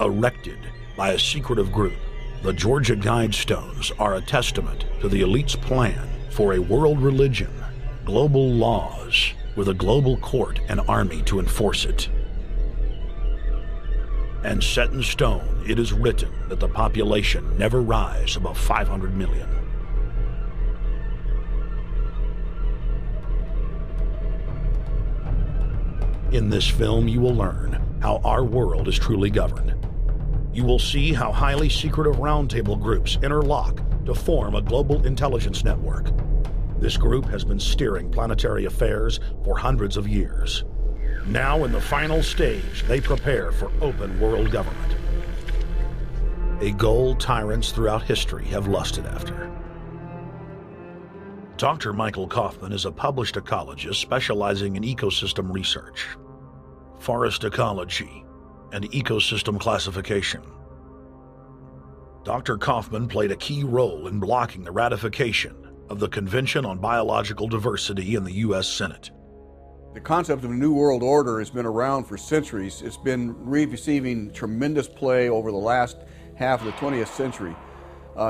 erected by a secretive group. The Georgia Guidestones are a testament to the elite's plan for a world religion, global laws, with a global court and army to enforce it. And set in stone, it is written that the population never rise above 500 million. In this film, you will learn how our world is truly governed. You will see how highly secretive roundtable groups interlock to form a global intelligence network. This group has been steering planetary affairs for hundreds of years. Now, in the final stage, they prepare for open world government, a goal tyrants throughout history have lusted after. Dr. Michael Kaufman is a published ecologist specializing in ecosystem research, forest ecology, and ecosystem classification. Dr. Kaufman played a key role in blocking the ratification of the Convention on Biological Diversity in the U.S. Senate. The concept of a new world order has been around for centuries. It's been receiving tremendous play over the last half of the 20th century.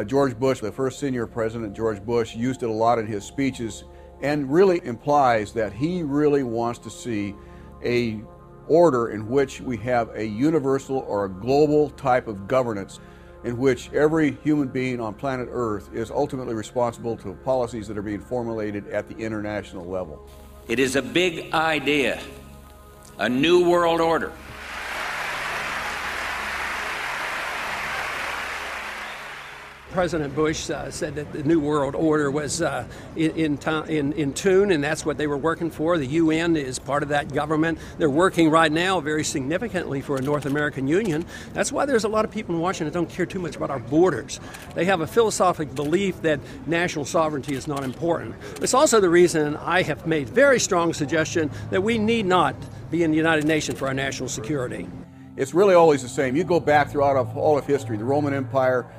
George Bush, the first senior president, George Bush, used it a lot in his speeches and really implies that he really wants to see a order in which we have a universal or a global type of governance in which every human being on planet Earth is ultimately responsible to policies that are being formulated at the international level. It is a big idea, a new world order. President Bush said that the New World Order was in tune, and that's what they were working for. The UN is part of that government. They're working right now very significantly for a North American Union. That's why there's a lot of people in Washington that don't care too much about our borders. They have a philosophical belief that national sovereignty is not important. It's also the reason I have made very strong suggestion that we need not be in the United Nations for our national security. It's really always the same. You go back throughout all of history, the Roman Empire,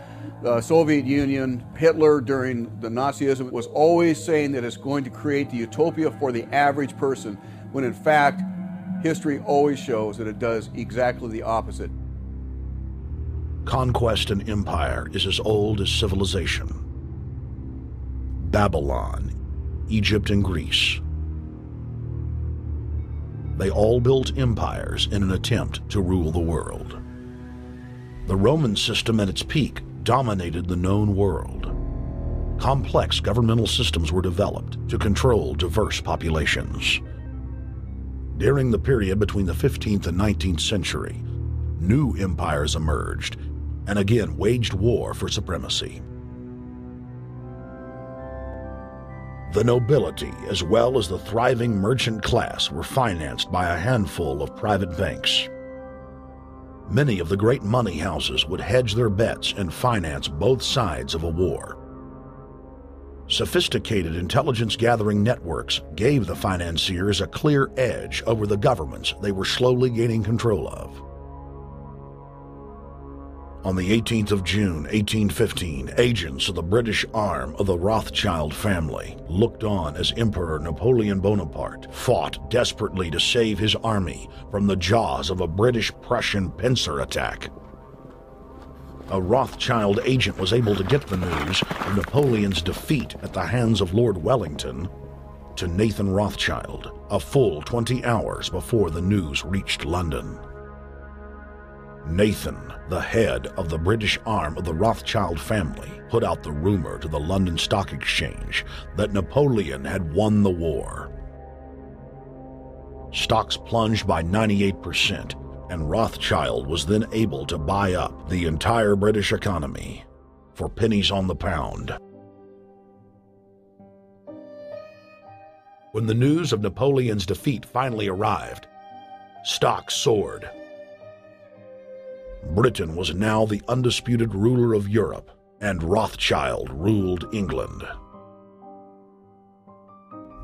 the Soviet Union, Hitler during the Nazism was always saying that it's going to create the utopia for the average person, when in fact, history always shows that it does exactly the opposite. Conquest and empire is as old as civilization. Babylon, Egypt, and Greece. They all built empires in an attempt to rule the world. The Roman system at its peak dominated the known world. Complex governmental systems were developed to control diverse populations. During the period between the 15th and 19th century, new empires emerged and again waged war for supremacy. The nobility, as well as the thriving merchant class, were financed by a handful of private banks. Many of the great money houses would hedge their bets and finance both sides of a war. Sophisticated intelligence-gathering networks gave the financiers a clear edge over the governments they were slowly gaining control of. On the 18th of June, 1815, agents of the British arm of the Rothschild family looked on as Emperor Napoleon Bonaparte fought desperately to save his army from the jaws of a British-Prussian pincer attack. A Rothschild agent was able to get the news of Napoleon's defeat at the hands of Lord Wellington to Nathan Rothschild, a full 20 hours before the news reached London. Nathan, the head of the British arm of the Rothschild family, put out the rumor to the London Stock Exchange that Napoleon had won the war. Stocks plunged by 98%, and Rothschild was then able to buy up the entire British economy for pennies on the pound. When the news of Napoleon's defeat finally arrived, stocks soared. Britain was now the undisputed ruler of Europe, and Rothschild ruled England.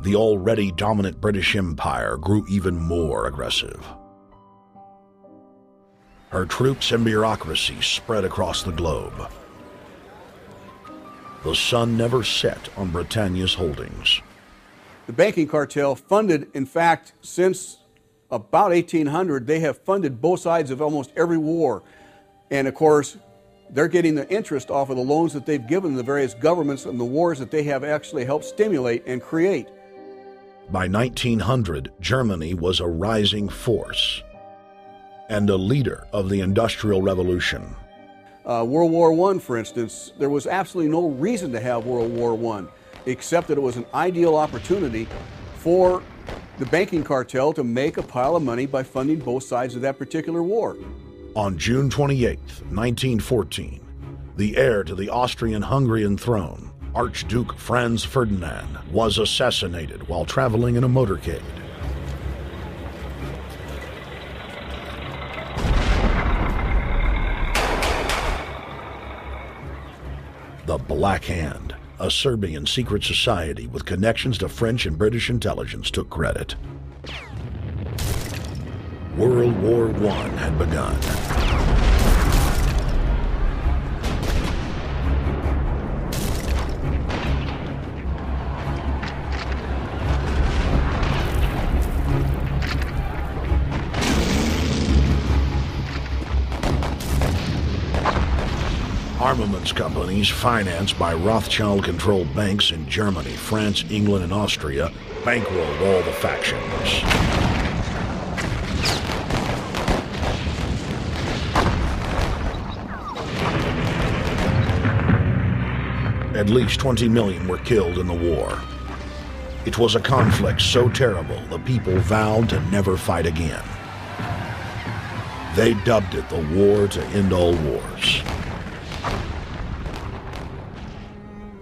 The already dominant British Empire grew even more aggressive. Her troops and bureaucracy spread across the globe. The sun never set on Britannia's holdings. The banking cartel funded, in fact, since about 1800, they have funded both sides of almost every war. And of course, they're getting the interest off of the loans that they've given the various governments and the wars that they have actually helped stimulate and create. By 1900, Germany was a rising force and a leader of the Industrial Revolution. World War I, for instance, there was absolutely no reason to have World War I, except that it was an ideal opportunity for the banking cartel to make a pile of money by funding both sides of that particular war. On June 28, 1914, the heir to the Austrian-Hungarian throne, Archduke Franz Ferdinand, was assassinated while traveling in a motorcade. The Black Hand, a Serbian secret society with connections to French and British intelligence, took credit. World War I had begun. Armaments companies financed by Rothschild-controlled banks in Germany, France, England, and Austria bankrolled all the factions. At least 20 million were killed in the war. It was a conflict so terrible the people vowed to never fight again. They dubbed it the war to end all wars.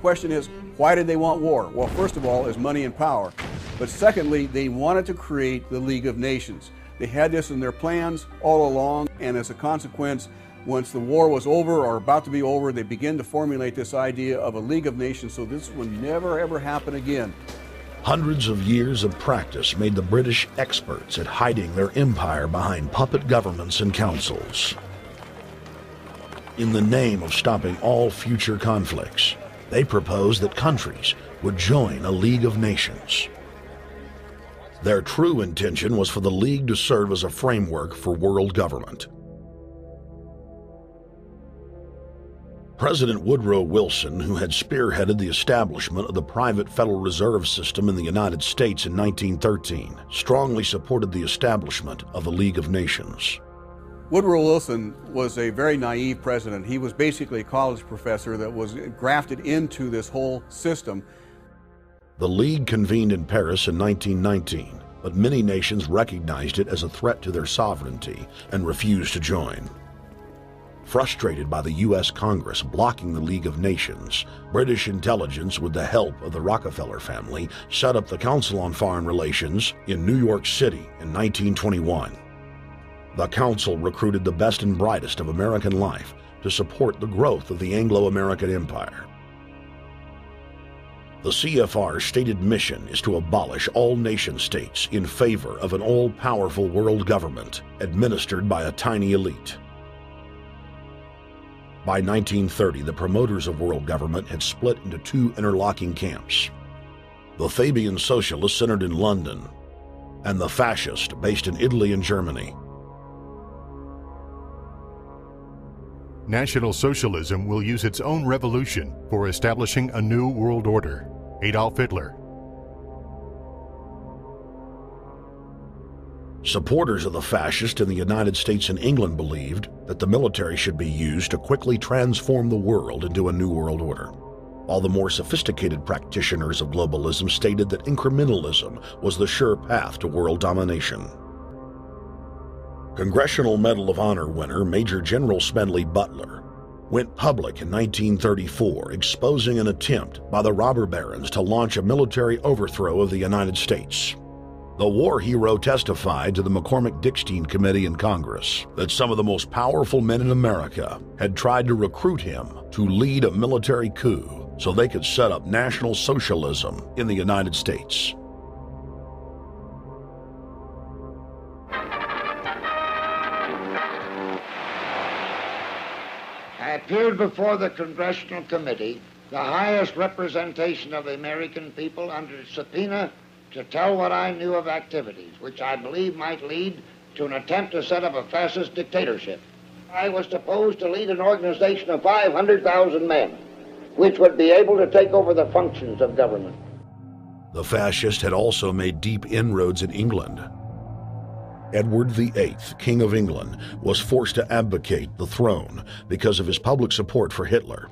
Question is, why did they want war? Well, first of all, is money and power. But secondly, they wanted to create the League of Nations. They had this in their plans all along, and as a consequence, once the war was over or about to be over, they began to formulate this idea of a League of Nations, so this would never ever happen again. Hundreds of years of practice made the British experts at hiding their empire behind puppet governments and councils. In the name of stopping all future conflicts, they proposed that countries would join a League of Nations. Their true intention was for the League to serve as a framework for world government. President Woodrow Wilson, who had spearheaded the establishment of the private Federal Reserve System in the United States in 1913, strongly supported the establishment of the League of Nations. Woodrow Wilson was a very naive president. He was basically a college professor that was grafted into this whole system. The League convened in Paris in 1919, but many nations recognized it as a threat to their sovereignty and refused to join. Frustrated by the U.S. Congress blocking the League of Nations, British intelligence, with the help of the Rockefeller family, set up the Council on Foreign Relations in New York City in 1921. The council recruited the best and brightest of American life to support the growth of the Anglo-American Empire. The CFR's stated mission is to abolish all nation-states in favor of an all-powerful world government administered by a tiny elite. By 1930, the promoters of world government had split into two interlocking camps: the Fabian socialists centered in London, and the fascist based in Italy and Germany. National Socialism will use its own revolution for establishing a new world order. Adolf Hitler. Supporters of the fascists in the United States and England believed that the military should be used to quickly transform the world into a new world order, while the more sophisticated practitioners of globalism stated that incrementalism was the sure path to world domination. Congressional Medal of Honor winner Major General Smedley Butler went public in 1934, exposing an attempt by the robber barons to launch a military overthrow of the United States. The war hero testified to the McCormick-Dickstein Committee in Congress that some of the most powerful men in America had tried to recruit him to lead a military coup so they could set up National Socialism in the United States. I appeared before the Congressional Committee, the highest representation of the American people, under subpoena to tell what I knew of activities which I believe might lead to an attempt to set up a fascist dictatorship. I was supposed to lead an organization of 500,000 men, which would be able to take over the functions of government. The fascist had also made deep inroads in England. Edward VIII, King of England, was forced to abdicate the throne because of his public support for Hitler.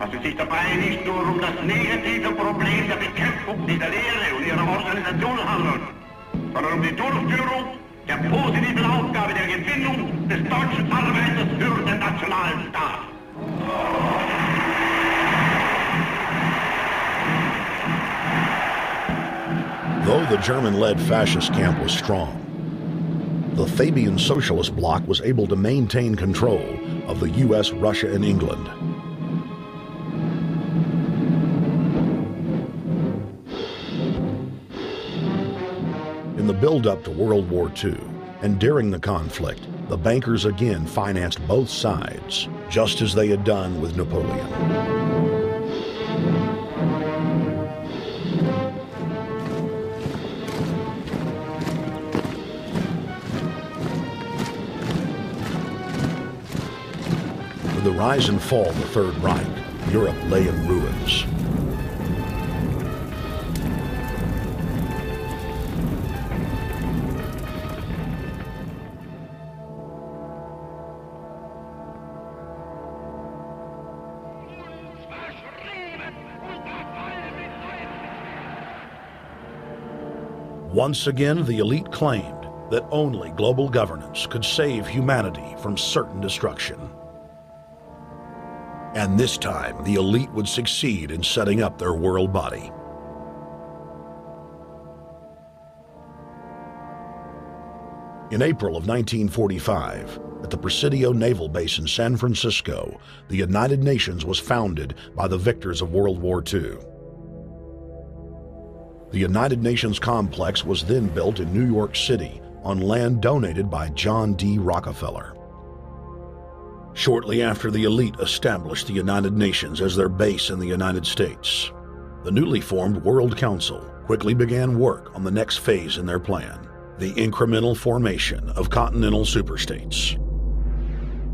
Es sich dabei nicht nur das negative Problem der Bekämpfung dieser Lehre und ihrer Organisation handelt, sondern die Durchführung der positiven Aufgabe der Gewinnung des deutschen Arbeiters für den nationalen Staat. Though the German-led fascist camp was strong, the Fabian Socialist bloc was able to maintain control of the U.S., Russia, and England. In the build-up to World War II, and during the conflict, the bankers again financed both sides, just as they had done with Napoleon. With the rise and fall of the Third Reich, Europe lay in ruins. Once again, the elite claimed that only global governance could save humanity from certain destruction. And this time, the elite would succeed in setting up their world body. In April of 1945, at the Presidio Naval Base in San Francisco, the United Nations was founded by the victors of World War II. The United Nations complex was then built in New York City on land donated by John D. Rockefeller. Shortly after the elite established the United Nations as their base in the United States, the newly formed World Council quickly began work on the next phase in their plan, the incremental formation of continental superstates.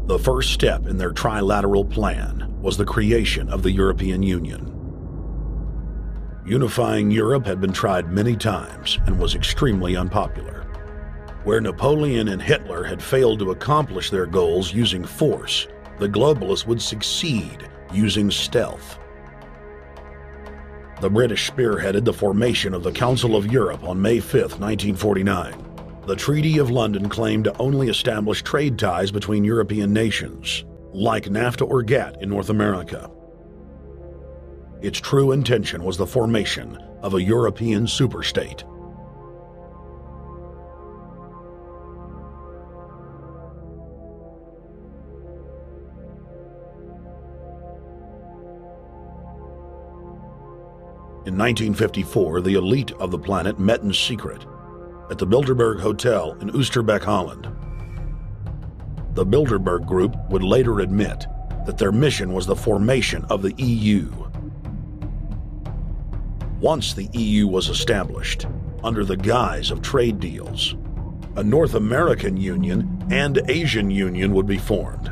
The first step in their trilateral plan was the creation of the European Union. Unifying Europe had been tried many times and was extremely unpopular. Where Napoleon and Hitler had failed to accomplish their goals using force, the globalists would succeed using stealth. The British spearheaded the formation of the Council of Europe on May 5, 1949. The Treaty of London claimed to only establish trade ties between European nations, like NAFTA or GATT in North America. Its true intention was the formation of a European superstate. In 1954, the elite of the planet met in secret at the Bilderberg Hotel in Oosterbeek, Holland. The Bilderberg Group would later admit that their mission was the formation of the EU. Once the EU was established, under the guise of trade deals, a North American Union and Asian Union would be formed.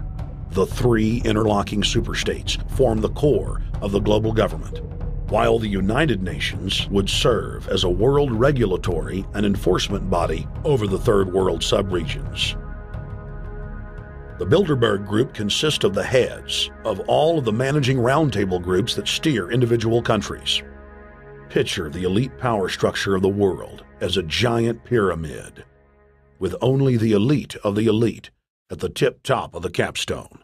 The three interlocking superstates formed the core of the global government, while the United Nations would serve as a world regulatory and enforcement body over the Third World subregions. The Bilderberg Group consists of the heads of all of the managing roundtable groups that steer individual countries. Picture the elite power structure of the world as a giant pyramid, with only the elite of the elite at the tip top of the capstone.